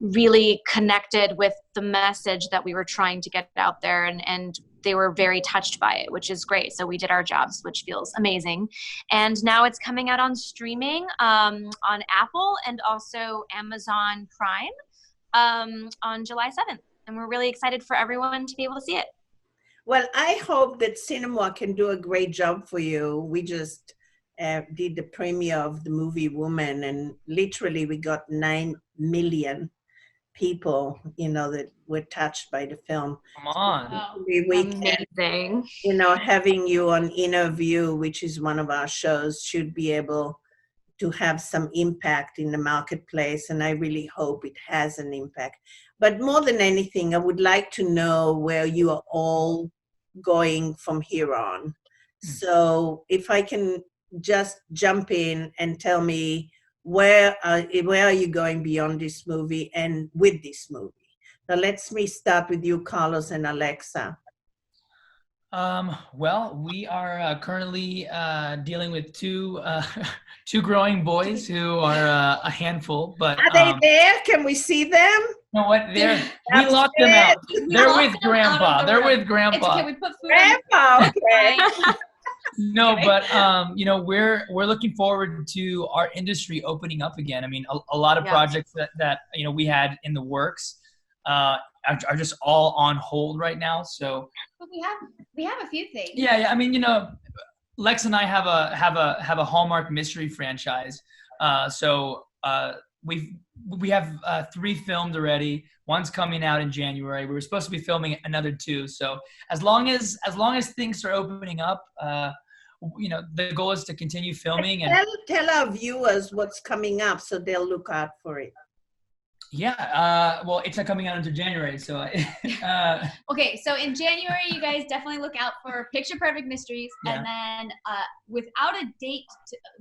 [SPEAKER 6] really connected with the message that we were trying to get out there, and they were very touched by it, which is great. So we did our jobs, which feels amazing. And now it's coming out on streaming on Apple and also Amazon Prime on July 7th. And we're really excited for everyone to be able to see it.
[SPEAKER 13] Well, I hope that Cinémoi can do a great job for you. We just did the premiere of the movie Woman, and literally we got 9 million people, you know, that were touched by the film.
[SPEAKER 5] Come on.
[SPEAKER 6] Amazing.
[SPEAKER 7] You know, having you on Inner View, which is one of our shows, should be able to have some impact in the marketplace, and I really hope it has an impact. But more than anything, I would like to know where you are all going from here on. So if I can just jump in and tell me where are you going beyond this movie and with this movie? Now let's start with you, Carlos and Alexa.
[SPEAKER 5] Well, we are currently dealing with two growing boys who are a handful. But
[SPEAKER 7] are they there? Can we see them?
[SPEAKER 5] You know what? We locked them out. They're with Grandpa. They're with Grandpa.
[SPEAKER 10] Can we put food
[SPEAKER 7] Grandpa, okay.
[SPEAKER 5] No, but you know, we're looking forward to our industry opening up again. I mean, a lot of projects that you know we had in the works are just all on hold right now. So
[SPEAKER 10] but we have a few things.
[SPEAKER 5] Yeah. I mean, you know, Lex and I have a Hallmark mystery franchise. So we have 3 filmed already. One's coming out in January. We were supposed to be filming another 2. So as long as things are opening up, you know, the goal is to continue filming and
[SPEAKER 7] tell our viewers what's coming up so they'll look out for it.
[SPEAKER 5] Yeah, well, it's not coming out until January, so.
[SPEAKER 10] Okay, so in January, you guys definitely look out for Picture Perfect Mysteries, and then without a date,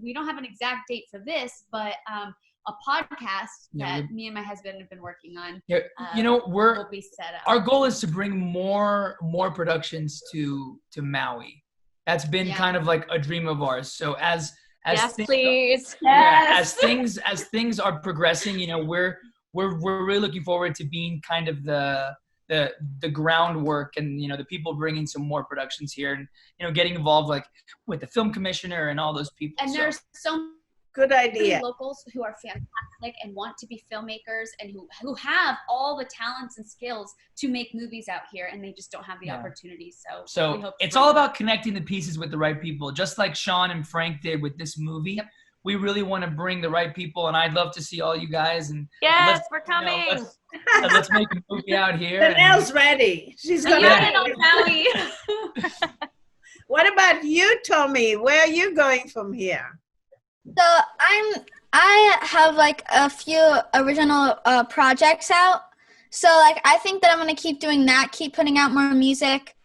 [SPEAKER 10] we don't have an exact date for this, but a podcast that me and my husband have been working on.
[SPEAKER 5] Yeah, you know,
[SPEAKER 10] will be set up.
[SPEAKER 5] Our goal is to bring more productions to Maui. That's been kind of like a dream of ours. So as
[SPEAKER 6] yes,
[SPEAKER 5] things,
[SPEAKER 6] please.
[SPEAKER 5] As things are progressing, you know, we're really looking forward to being kind of the groundwork and, you know, the people bringing some more productions here and, you know, getting involved like with the film commissioner and all those people.
[SPEAKER 10] And there's so
[SPEAKER 7] good idea.
[SPEAKER 10] Locals who are fantastic and want to be filmmakers and who have all the talents and skills to make movies out here, and they just don't have the opportunities. So
[SPEAKER 5] it's all about connecting the pieces with the right people, just like Sean and Frank did with this movie. Yep. We really want to bring the right people, and I'd love to see all you guys. And
[SPEAKER 6] yes, we're coming.
[SPEAKER 5] You know, let's make a movie out here.
[SPEAKER 7] Janelle's ready. She's gonna.
[SPEAKER 6] On Maui.
[SPEAKER 7] What about you, Tommy? Where are you going from here?
[SPEAKER 3] So I have like a few original projects out. So like I think that I'm gonna keep doing that, keep putting out more music.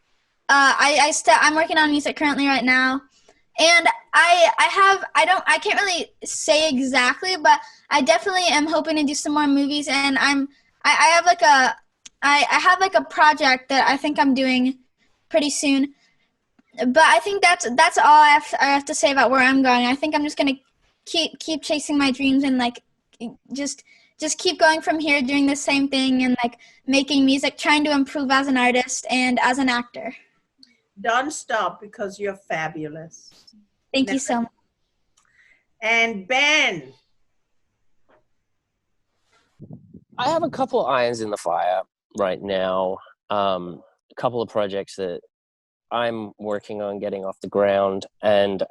[SPEAKER 3] I'm working on music currently right now, and I can't really say exactly, but I definitely am hoping to do some more movies, and I have like a project that I think I'm doing pretty soon. But I think that's all I have to say about where I'm going. I think I'm just gonna keep chasing my dreams and like just keep going from here, doing the same thing and like making music, trying to improve as an artist and as an actor.
[SPEAKER 7] Don't stop because you're fabulous.
[SPEAKER 3] Thank you so much.
[SPEAKER 7] And Ben.
[SPEAKER 11] I have a couple irons in the fire right now. A couple of projects that I'm working on getting off the ground, and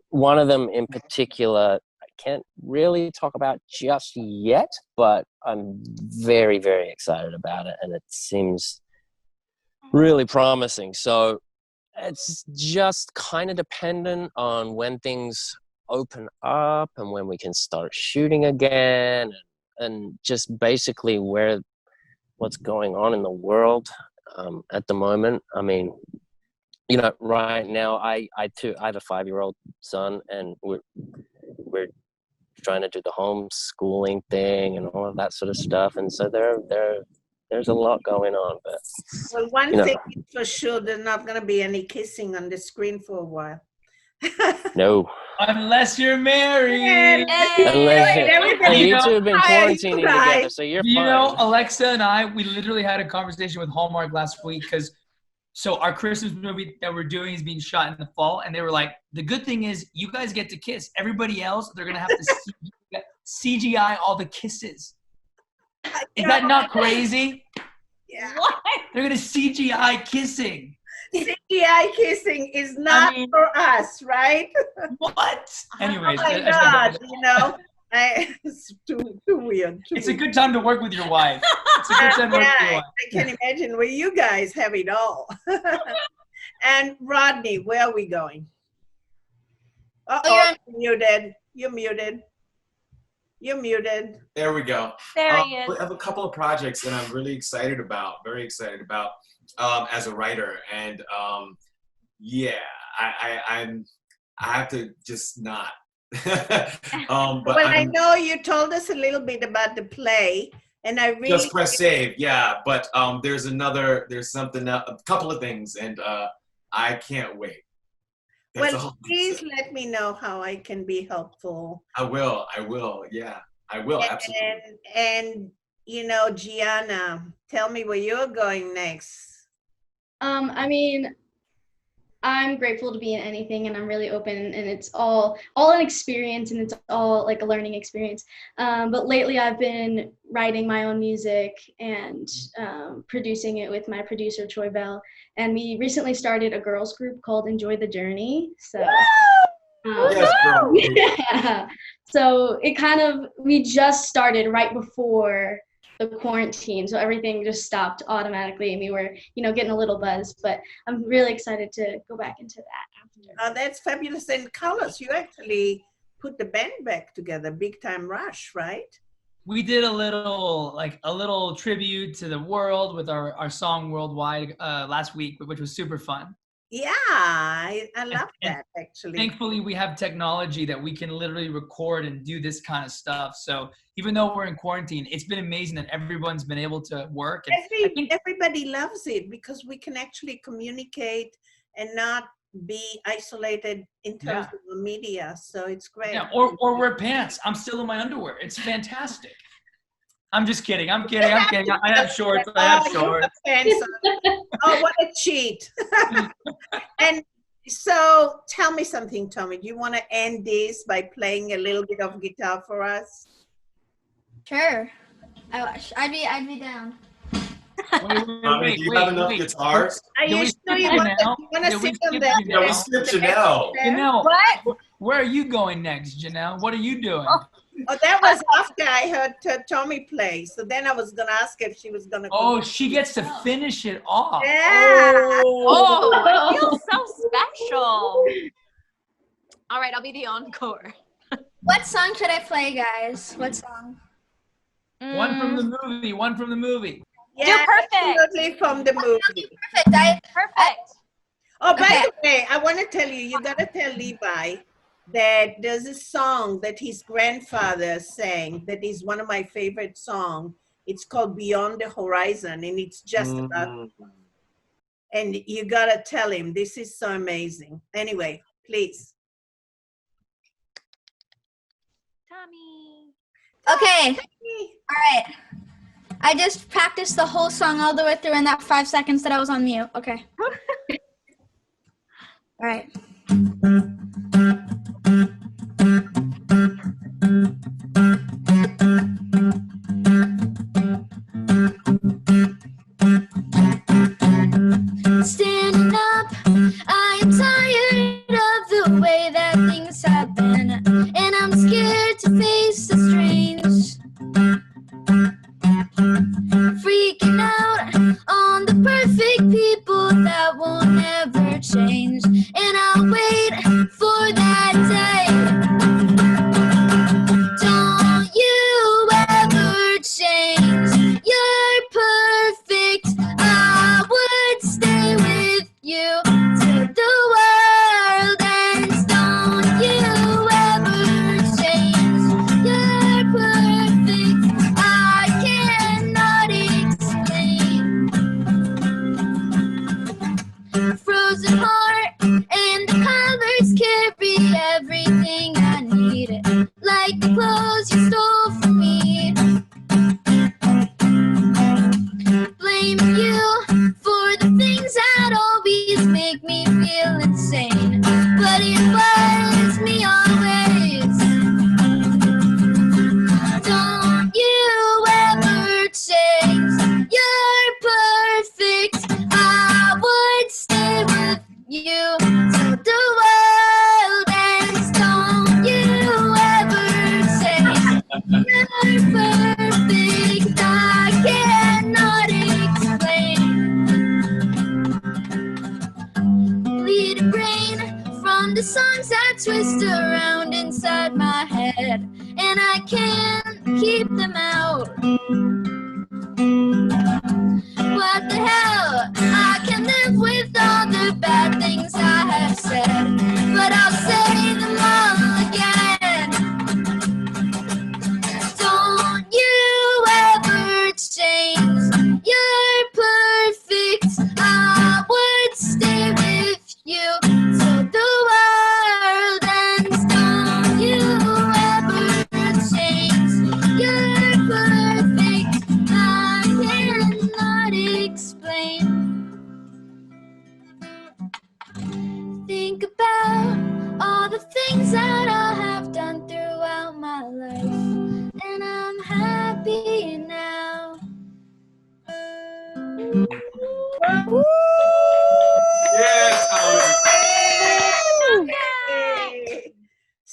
[SPEAKER 11] one of them in particular I can't really talk about just yet, but I'm very, very excited about it, and it seems really promising. So it's just kind of dependent on when things open up and when we can start shooting again, and just basically what's going on in the world at the moment. I mean, you know, right now I have a 5-year-old son, and we're trying to do the homeschooling thing and all of that sort of stuff, and so there's a lot going on. But
[SPEAKER 8] well, one thing is for sure, there's not going to be any kissing on the screen for a while.
[SPEAKER 11] No.
[SPEAKER 5] Unless you're married.
[SPEAKER 11] Unless you two have been quarantining together, so you're fine.
[SPEAKER 5] You know, Alexa and I, we literally had a conversation with Hallmark last week because so our Christmas movie that we're doing is being shot in the fall, and they were like, the good thing is you guys get to kiss. Everybody else, they're going to have to CGI all the kisses. Is that not crazy?
[SPEAKER 8] Yeah.
[SPEAKER 10] What?
[SPEAKER 5] They're going to CGI kissing.
[SPEAKER 8] CGI kissing is not for us, right?
[SPEAKER 5] What? Anyways.
[SPEAKER 8] Oh my God, you know, it's too weird.
[SPEAKER 5] It's a good time to work with your wife. It's a good time to work with your wife.
[SPEAKER 8] I can imagine where you guys have it all. And Rodney, where are we going? Uh-oh, you're muted. You're muted. You're muted.
[SPEAKER 4] There we go.
[SPEAKER 6] There he is.
[SPEAKER 4] I have a couple of projects that I'm really excited about, very excited about as a writer. And yeah, I have to just not. But
[SPEAKER 8] well, I know you told us a little bit about the play, and I really
[SPEAKER 4] just press save. Yeah, but there's something, a couple of things, and I can't wait. That's
[SPEAKER 8] well, please let me know how I can be helpful.
[SPEAKER 4] I will. Yeah, I will. Absolutely.
[SPEAKER 8] And you know, Gianna, tell me where you're going next.
[SPEAKER 12] I mean, I'm grateful to be in anything, and I'm really open, and it's all an experience, and it's all like a learning experience. But lately I've been writing my own music and producing it with my producer, Troy Bell. And we recently started a girls group called Enjoy the Journey. So,
[SPEAKER 4] yes, girl.
[SPEAKER 12] yeah. So we just started right before the quarantine, so everything just stopped automatically, and we were, getting a little buzz. But I'm really excited to go back into that after.
[SPEAKER 8] Oh, that's fabulous. And Carlos, you actually put the band back together, Big Time Rush, right?
[SPEAKER 5] We did a little tribute to the world with our song Worldwide last week, which was super fun.
[SPEAKER 8] Yeah, I love that, actually.
[SPEAKER 5] Thankfully, we have technology that we can literally record and do this kind of stuff. So even though we're in quarantine, it's been amazing that everyone's been able to work. And
[SPEAKER 8] everybody loves it because we can actually communicate and not be isolated in terms of the media. So it's great.
[SPEAKER 5] Yeah, or wear pants. I'm still in my underwear. It's fantastic. I'm just kidding. I'm kidding. I have shorts.
[SPEAKER 8] Oh, what a cheat. And so tell me something, Tommy. Do you want to end this by playing a little bit of guitar for us?
[SPEAKER 3] Sure. I'd be down.
[SPEAKER 4] Wait, do you have enough guitars?
[SPEAKER 8] Are you sure you want to sit on that?
[SPEAKER 4] Yeah, we skipped Janelle.
[SPEAKER 5] Janelle,
[SPEAKER 3] what?
[SPEAKER 5] Where are you going next, Janelle? What are you doing?
[SPEAKER 8] Oh, that was after I heard Tommy play. So then I was going to ask if she was going to.
[SPEAKER 5] Oh, she gets to finish it off.
[SPEAKER 8] Yeah.
[SPEAKER 6] Oh, I feel so special. All right, I'll be the encore.
[SPEAKER 3] What song should I play, guys? What song?
[SPEAKER 5] One from the movie.
[SPEAKER 8] Yeah,
[SPEAKER 6] do perfect.
[SPEAKER 8] Absolutely from the movie.
[SPEAKER 6] Perfect.
[SPEAKER 8] Oh, by the way, I want to tell you got to tell Levi that there's a song that his grandfather sang that is one of my favorite songs. It's called Beyond the Horizon, and it's just about, and you got to tell him, this is so amazing. Anyway, please.
[SPEAKER 6] Tommy.
[SPEAKER 3] Okay. All right. I just practiced the whole song all the way through in that 5 seconds that I was on mute. Okay. All right. Standing up, I am tired of the way that things have been, and I'm scared to face the strange. Freaking out on the perfect people that won't ever change, and I twist around inside my head, and I can't keep them out. What the hell? I can live with all the bad things I have said, but I'll say them all again. Don't you ever change. You're perfect. I would stay with you till the world ends. Don't you ever change. You're perfect. I cannot explain. Think about all the things that I have done throughout my life, and I'm happy now.
[SPEAKER 4] Yes,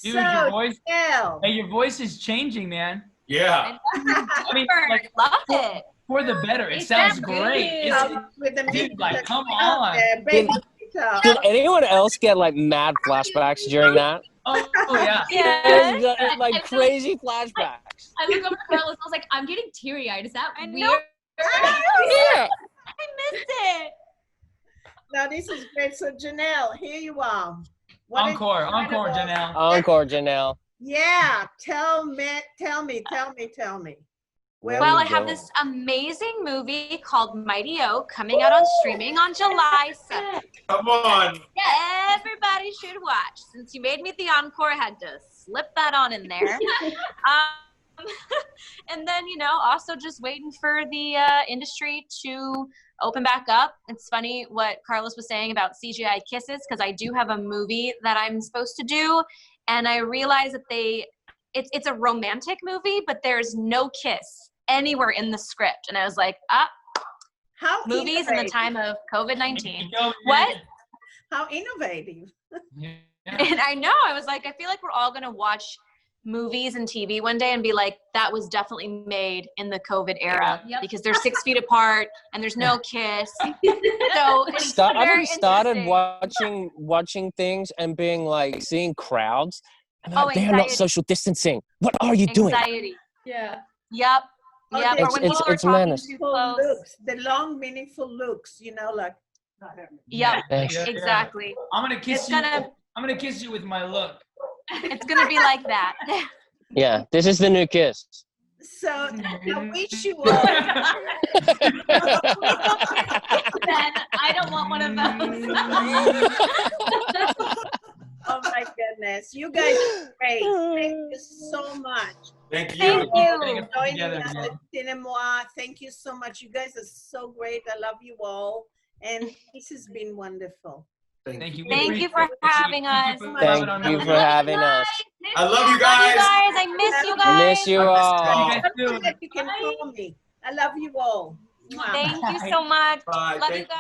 [SPEAKER 5] Dude,
[SPEAKER 8] So,
[SPEAKER 5] your voice.
[SPEAKER 8] Janelle,
[SPEAKER 5] Hey, your voice is changing, man.
[SPEAKER 4] yeah.
[SPEAKER 5] I mean, like,
[SPEAKER 6] Love it.
[SPEAKER 5] for the better. It
[SPEAKER 9] It's
[SPEAKER 5] sounds
[SPEAKER 9] that
[SPEAKER 5] great.
[SPEAKER 9] good.
[SPEAKER 5] It's,
[SPEAKER 8] with the
[SPEAKER 5] dude,
[SPEAKER 8] music
[SPEAKER 5] like,
[SPEAKER 8] that's
[SPEAKER 5] come
[SPEAKER 8] out
[SPEAKER 5] on.
[SPEAKER 8] there, baby,
[SPEAKER 11] Did anyone else get like mad flashbacks during that?
[SPEAKER 5] Oh yeah.
[SPEAKER 6] Yeah.
[SPEAKER 11] Like crazy flashbacks.
[SPEAKER 10] I look over to Carlos. I was like, I'm getting teary-eyed. Is that
[SPEAKER 6] I know.
[SPEAKER 10] weird?
[SPEAKER 11] Yeah.
[SPEAKER 6] I missed it.
[SPEAKER 8] Now this is great. So Janelle, here you are. What is
[SPEAKER 5] Encore,
[SPEAKER 8] incredible-
[SPEAKER 5] Janelle.
[SPEAKER 11] Encore, Janelle.
[SPEAKER 8] Yeah, tell me. Where
[SPEAKER 6] Well,
[SPEAKER 8] we
[SPEAKER 6] I have
[SPEAKER 8] go?
[SPEAKER 6] this amazing movie called Mighty O coming out on streaming on July 7th.
[SPEAKER 4] Come on.
[SPEAKER 6] Everybody should watch. Since you made me the encore, I had to slip that on in there. And then, also just waiting for the industry to open back up. It's funny what Carlos was saying about CGI kisses, because I do have a movie that I'm supposed to do, and I realized that it's a romantic movie, but there's no kiss anywhere in the script. And I was like,
[SPEAKER 8] How
[SPEAKER 6] movies in the
[SPEAKER 8] innovative.
[SPEAKER 6] time of COVID-19. What?
[SPEAKER 8] How innovative.
[SPEAKER 6] And I know, I was like, I feel like we're all going to watch movies and TV one day and be like, that was definitely made in the COVID era.
[SPEAKER 10] Yep.
[SPEAKER 6] Because they're 6 feet apart and there's no kiss. So it's
[SPEAKER 11] I've
[SPEAKER 6] very
[SPEAKER 11] already started
[SPEAKER 6] interesting.
[SPEAKER 11] watching things and being like seeing crowds. And
[SPEAKER 6] Oh,
[SPEAKER 11] they are not
[SPEAKER 6] anxiety.
[SPEAKER 11] social distancing. What are you doing?
[SPEAKER 6] Anxiety.
[SPEAKER 12] Yeah.
[SPEAKER 6] Yep.
[SPEAKER 8] Oh,
[SPEAKER 6] Yep.
[SPEAKER 8] there's
[SPEAKER 6] Or when
[SPEAKER 11] It's-
[SPEAKER 6] people are
[SPEAKER 11] it's
[SPEAKER 6] talking
[SPEAKER 11] madness.
[SPEAKER 6] too
[SPEAKER 8] Meaningful
[SPEAKER 6] close.
[SPEAKER 8] looks, the long, meaningful looks, like.
[SPEAKER 6] Yep.
[SPEAKER 11] Thanks.
[SPEAKER 6] Exactly.
[SPEAKER 5] I'm gonna kiss
[SPEAKER 6] It's
[SPEAKER 5] you.
[SPEAKER 6] gonna-
[SPEAKER 5] I'm gonna kiss you with my look.
[SPEAKER 6] It's going to be like that.
[SPEAKER 11] Yeah, this is the new kiss.
[SPEAKER 8] So I wish you all.
[SPEAKER 10] Ben, I don't want one of those.
[SPEAKER 8] Oh my goodness, you guys are great. Thank you so much.
[SPEAKER 4] Thank you.
[SPEAKER 6] Thank you.
[SPEAKER 8] Joining
[SPEAKER 5] Together
[SPEAKER 8] us
[SPEAKER 5] again.
[SPEAKER 8] at Cinémoi. Thank you so much. You guys are so great. I love you all, and this has been wonderful.
[SPEAKER 5] Thank you.
[SPEAKER 6] Thank you for having us.
[SPEAKER 11] Thank you for having us.
[SPEAKER 4] I love you
[SPEAKER 6] Love you
[SPEAKER 4] guys.
[SPEAKER 6] guys. I miss you guys.
[SPEAKER 11] Miss you all.
[SPEAKER 5] You guys too.
[SPEAKER 8] You can call me. I love you all. Mwah.
[SPEAKER 6] Thank you so much.
[SPEAKER 4] Bye.
[SPEAKER 6] Love
[SPEAKER 4] Thank
[SPEAKER 6] you guys.